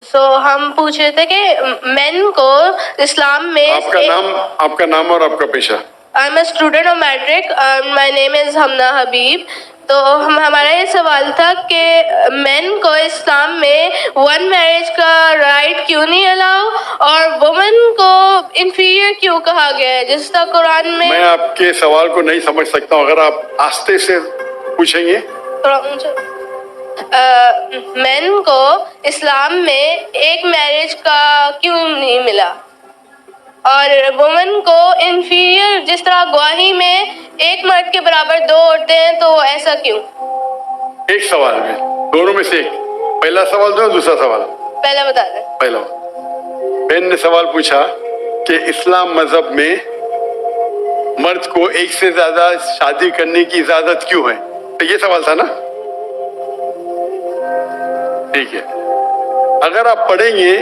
ہم پوچھ رہے تھے کہ مین کو اسلام میں آپ کا نام اور آپ کا پیشہ؟ I'm a student of metric. My name is Hamna Habib. تو ہمارا یہ سوال تھا کہ مین کو اسلام میں ون میرج کا رائٹ کیوں نہیں الاؤ اور وومن کو انفیریئر کیوں کہا گیا ہے جس طرح قرآن میں آپ کے سوال کو نہیں سمجھ سکتا ہوں، اگر آپ آہستہ سے پوچھیں گے۔ مین کو اسلام میں ایک میرج کا کیوں نہیں ملا اور وومن کو انفیریئر، جس طرح گواہی میں ایک مرد کے برابر دو عورتیں ہیں تو ایسا کیوں؟ ایک سوال میں دونوں میں سے ایک، پہلا سوال دو، دوسرا سوال پہلا بتا دیں۔ پہلا بہن نے سوال پوچھا کہ اسلام مذہب میں مرد کو ایک سے زیادہ شادی کرنے کی اجازت کیوں ہے، تو یہ سوال تھا نا؟ ٹھیک ہے، اگر آپ پڑھیں گے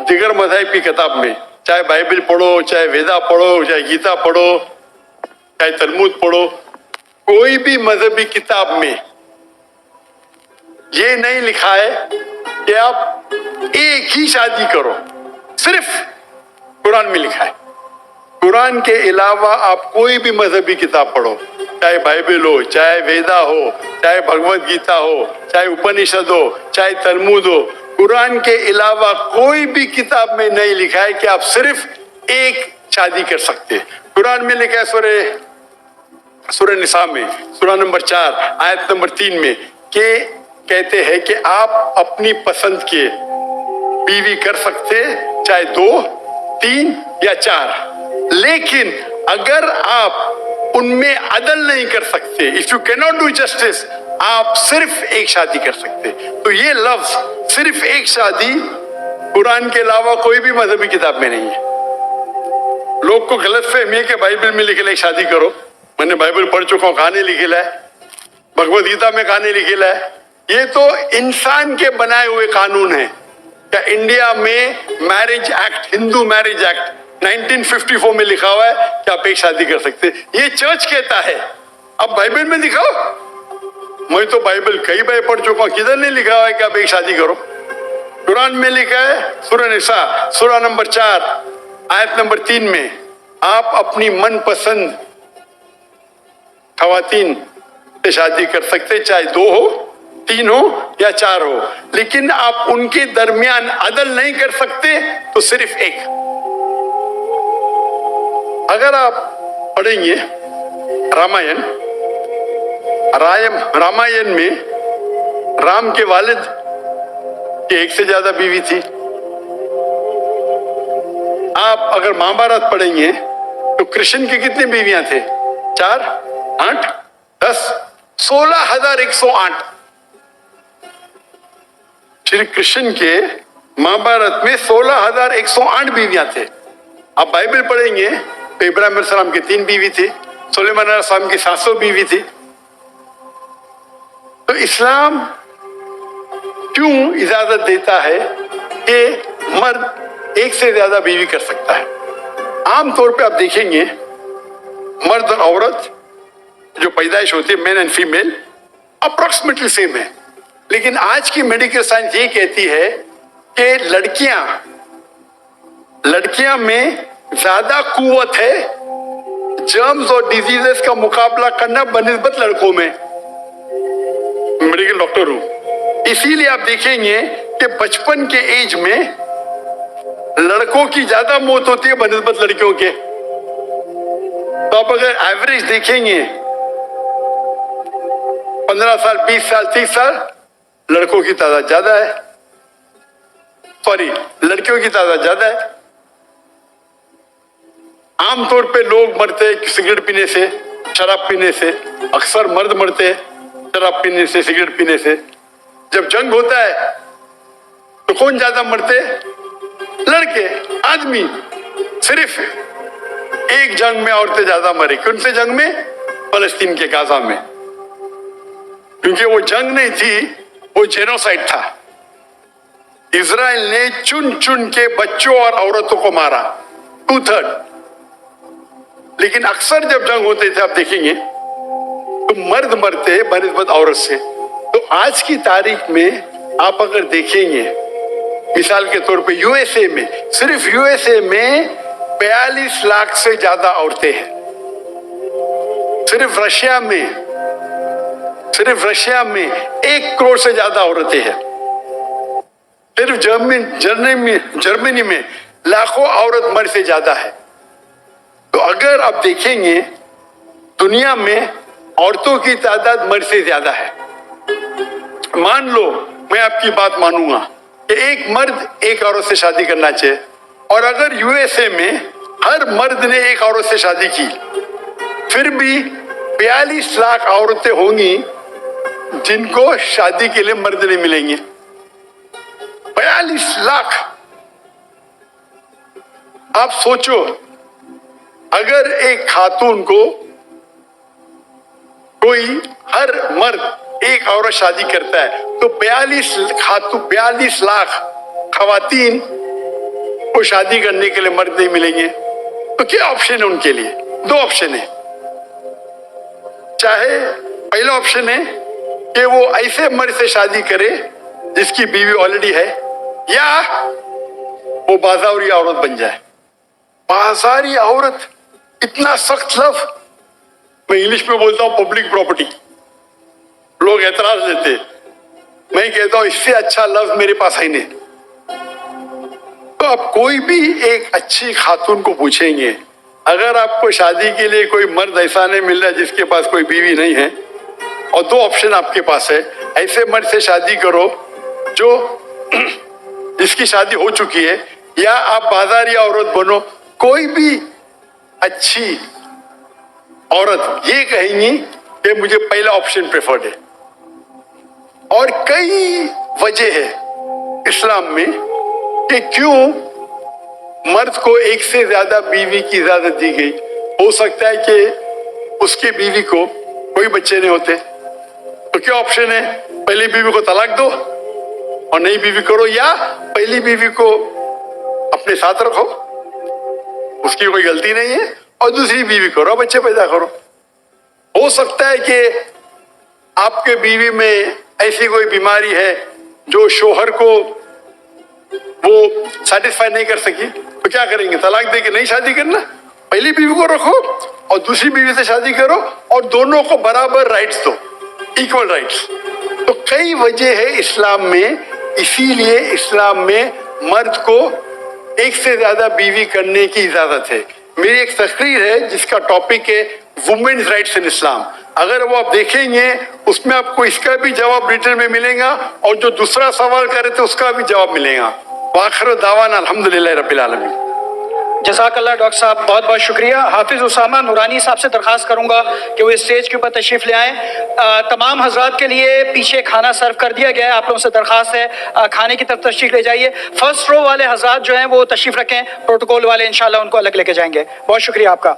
دیگر مذاہب کی کتاب میں، چاہے بائبل پڑھو، چاہے ویدا پڑھو، چاہے گیتا پڑھو، چاہے تلمود پڑھو، کوئی بھی مذہبی کتاب میں یہ نہیں لکھا ہے کہ آپ ایک ہی شادی کرو، صرف قرآن میں لکھا ہے۔ قرآن کے علاوہ آپ کوئی بھی مذہبی کتاب پڑھو، چاہے بائبل ہو، چاہے ویدا ہو، چاہے بھگوت گیتا ہو، چاہے اپنشد ہو، چاہے تلمود ہو، قرآن کے علاوہ کوئی بھی کتاب میں نہیں لکھا ہے کہ آپ صرف ایک شادی کر سکتے۔ قرآن میں لکھا ہے سورہ نساء میں، سورہ نمبر 4 آیت نمبر 3 میں، کہ کہتے ہیں کہ آپ اپنی پسند کے بیوی کر سکتے، چاہے 2، 3 یا 4، لیکن اگر آپ ان میں عدل نہیں کر سکتے، if you cannot do justice، آپ صرف ایک شادی کر سکتے۔ تو یہ لفظ صرف ایک شادی قرآن کے علاوہ کوئی بھی مذہبی کتاب میں نہیں ہے۔ لوگ کو غلط فہمی ہے کہ بائبل میں لکھا ہے شادی کرو، میں نے بائبل پڑھ چکا ہوں، کہاں نہیں لکھا ہے، بھگوت گیتا میں کہاں نہیں لکھا ہے۔ یہ تو انسان کے بنائے ہوئے قانون ہیں۔ کیا انڈیا میں میرج ایکٹ، ہندو میرج ایکٹ 1954 میں لکھا ہوا ہے کہ آپ ایک شادی کر سکتے؟ یہ چرچ کہتا ہے، اب بائبل میں دکھاؤ۔ میں تو بائبل کئی بار پڑھ چکا ہوں، کدھر نہیں لکھا ہوا ہے کہ آپ ایک شادی کرو؟ قرآن میں لکھا ہے سورہ نساء، سورہ نمبر 4 آیت نمبر 3 میں، آپ اپنی من پسند خواتین سے شادی کر سکتے، چاہے 2 ہو، 3 ہو یا 4 ہو، لیکن آپ ان کے درمیان عدل نہیں کر سکتے، تو صرف ایک۔ اگر آپ پڑھیں گے رامائن میں، رام کے والد کی ایک سے زیادہ بیوی تھی۔ آپ اگر مہابھارت پڑھیں گے تو کرشن کی کتنی بیویاں تھے؟ 4، 8، 10، 16,108۔ شری کرشن کے مہابھارت میں 16,108 بیویاں تھے۔ آپ بائبل پڑھیں گے تو ابراہیم علیہ السلام کی 3 بیوی تھی، سلیمان علیہ السلام کی 700 بیوی تھی۔ تو اسلام کیوں اجازت دیتا ہے کہ مرد ایک سے زیادہ بیوی کر سکتا ہے؟ عام طور پہ آپ دیکھیں گے مرد اور عورت جو پیدائش ہوتی ہے، مین اینڈ فیمیل، اپروکسیمیٹلی سیم ہے، لیکن آج کی میڈیکل سائنس یہ کہتی ہے کہ لڑکیاں میں زیادہ قوت ہے جرمز اور ڈیزیزز کا مقابلہ کرنا بنسبت لڑکوں میں۔ میڈیکل ڈاکٹر ہوں، اسی لیے آپ دیکھیں گے کہ بچپن کے ایج میں لڑکوں کی زیادہ موت ہوتی ہے بنسبت لڑکیوں کے۔ تو آپ اگر ایوریج دیکھیں گے 15 سال، 20 سال، 30 سال، لڑکوں کی تعداد زیادہ ہے، لڑکیوں کی تعداد زیادہ ہے۔ عام طور پہ لوگ مرتے سگریٹ پینے سے، شراب پینے سے، اکثر مرد مرتے شراب پینے سے، سگریٹ پینے سے۔ جب جنگ ہوتا ہے تو کون زیادہ مرتے؟ لڑکے، آدمی۔ صرف ایک جنگ میں عورتیں زیادہ مرے، کون سے جنگ میں؟ فلسطین کے غزہ میں، کیونکہ وہ جنگ نہیں تھی، وہ جینوسائیڈ تھا۔ اسرائیل نے چن کے بچوں اور عورتوں کو مارا، 2/3۔ لیکن اکثر جب جنگ ہوتے تھے آپ دیکھیں گے تو مرد مرتے بنسبت عورت سے۔ تو آج کی تاریخ میں آپ اگر دیکھیں گے مثال کے طور پہ USA میں، صرف USA میں 42 لاکھ سے زیادہ عورتیں ہیں. صرف رشیا میں 1 کروڑ سے زیادہ عورتیں ہیں. صرف جرمنی میں لاکھوں عورت مرد سے زیادہ ہے. تو اگر آپ دیکھیں گے دنیا میں عورتوں کی تعداد مرد سے زیادہ ہے. مان لو میں آپ کی بات مانوں گا کہ ایک مرد ایک عورت سے شادی کرنا چاہے، اور اگر USA میں ہر مرد نے ایک عورت سے شادی کی، پھر بھی 42 لاکھ عورتیں ہوں گی جن کو شادی کے لیے مرد نہیں ملیں گے. 42 لاکھ. آپ سوچو اگر ایک خاتون کو کوئی ہر مرد ایک عورت شادی کرتا ہے تو 42 لاکھ خواتین کو شادی کرنے کے لیے مرد نہیں ملیں گے. تو کیا آپشن ہے ان کے لیے؟ 2 آپشن ہے. چاہے پہلا آپشن ہے کہ وہ ایسے مرد سے شادی کرے جس کی بیوی آلریڈی ہے، یا وہ بازاری عورت بن جائے. بازاری عورت اتنا سخت لفظ، میں انگلش میں بولتا ہوں پبلک پراپرٹی. لوگ اعتراض دیتے، میں کہتا ہوں اس سے اچھا لفظ میرے پاس ہے نہیں. تو آپ کوئی بھی ایک اچھی خاتون کو پوچھیں گے، اگر آپ کو شادی کے لیے کوئی مرد ایسا نہیں مل رہا جس کے پاس کوئی بیوی نہیں ہے، اور 2 آپشن آپ کے پاس ہے، ایسے مرد سے شادی کرو جو جس کی شادی ہو چکی ہے، یا آپ بازاری عورت بنو. کوئی بھی اچھی عورت یہ کہیں گی کہ مجھے پہلا آپشن پریفرڈ ہے. اور کئی وجہ ہے اسلام میں کہ کیوں مرد کو ایک سے زیادہ بیوی کی اجازت دی گئی. ہو سکتا ہے کہ اس کے بیوی کو کوئی بچے نہیں ہوتے، تو کیا آپشن ہے؟ پہلی بیوی کو طلاق دو اور نئی بیوی کرو، یا پہلی بیوی کو اپنے ساتھ رکھو، اس کی کوئی غلطی نہیں ہے، اور دوسری بیوی کرو، بچے پیدا کرو. ہو سکتا ہے کہ آپ کے بیوی میں ایسی کوئی بیماری ہے جو شوہر کو وہ سیٹسفائی نہیں کر سکی، تو کیا کریں گے؟ طلاق دے کے نہیں شادی کرنا، پہلی بیوی کو رکھو اور دوسری بیوی سے شادی کرو، اور دونوں کو برابر رائٹس دو، ایکول رائٹس. تو کئی وجہ ہے اسلام میں، اسی لیے اسلام میں مرد کو ایک سے زیادہ بیوی کرنے کی اجازت ہے. میری ایک تقریر ہے جس کا ٹاپک ہے وومنز رائٹس ان اسلام. اگر وہ آپ دیکھیں گے اس میں آپ کو اس کا بھی جواب ریٹن میں ملے گا، اور جو دوسرا سوال کر رہے تھے اس کا بھی جواب ملے گا. وآخر دعوانا الحمدللہ رب العالمین. جزاک اللہ ڈاکٹر صاحب، بہت بہت شکریہ. حافظ اسامہ نورانی صاحب سے درخواست کروں گا کہ وہ اسٹیج کے اوپر تشریف لے آئیں. تمام حضرات کے لیے پیچھے کھانا سرو کر دیا گیا ہے، آپ لوگوں سے درخواست ہے کھانے کی طرف تشریف لے جائیے. فرسٹ رو والے حضرات جو ہیں وہ تشریف رکھیں، پروٹوکول والے انشاءاللہ ان کو الگ لے کے جائیں گے. بہت شکریہ آپ کا.